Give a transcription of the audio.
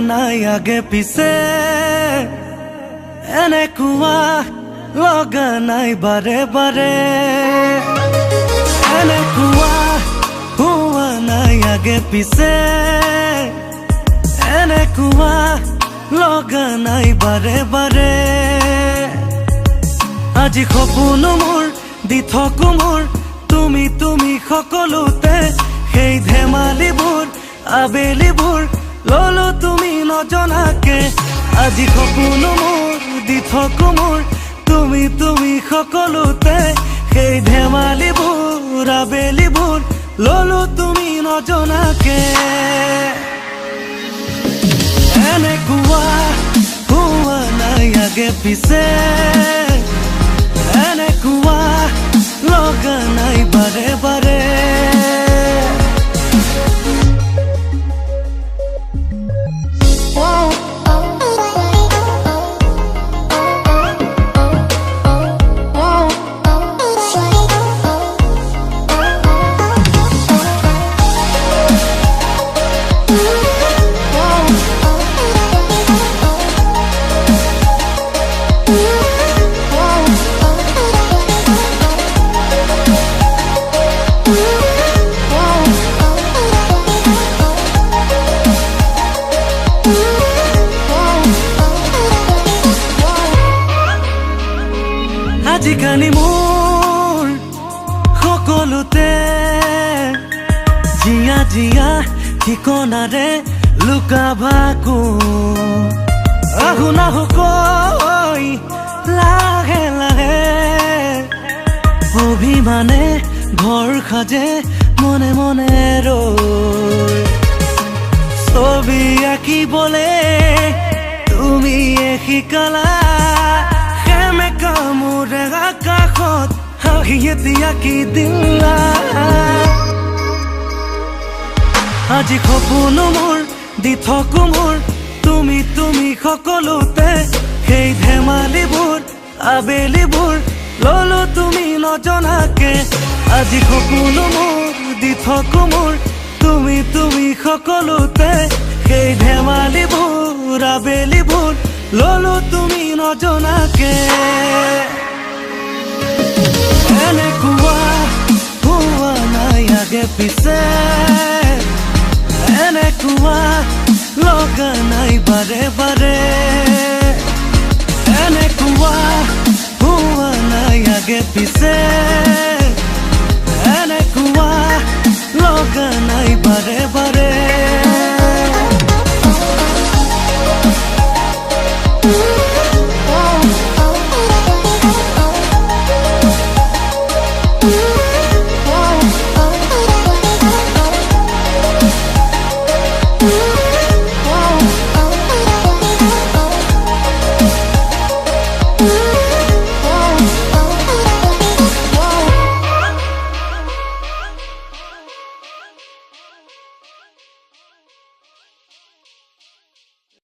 নাই আগে পিছে এনেকুৱা লগা নাই বাৰে বাৰে এনেকুৱা হুৱা নাই আগে পিছে এনেকুৱা লগা নাই বাৰে বাৰে আজি সপোন মোৰ দি থাকো মোৰ তুমি তুমি সকলোতে সেই ধেমালিবোৰ আবেলিবোৰ ললো তুমি নজনাকে আজি সপোন মোৰ দি থাকো মোৰ তুমি তুমি সকলোতে সেই ধেমালিবোৰ আবেলিবোৰ ললো তুমি নজনাকে এনেকুৱা হুৱা নাই আগে পিছে এনেকুৱা লগা নাই বাৰে বাৰে আজিকালি মোৰ সকলোতে জিয়া জিয়া ঠিকনাৰে লুকাভাকো আহো নাহো কৈ লাহে লাহে অভিমানে ঘৰ সাজে মনে মনে ৰৈ ছবি আঁকিবলে তুমি শিকালা কামোৰে আকাশত হাঁহিয়ে কি দিলা আজি সপোন মোৰ দি থাকো মোৰ তুমি তুমি সকলোতে সেই ধেমালিবোৰ আবেলিবোৰ ললো তুমি নজনাকে আজি সপোন মোৰ দি থাকো মোৰ তুমি তুমি সকলোতে সেই ধেমালিবোৰ আবেলিবোৰ ললো তুমি নজনাকে এনেকুৱা হুৱা নাই আগে পিছে এনেকুৱা লগা নাই বাৰে বাৰে এনেকুৱা হুৱা নাই আগে পিছে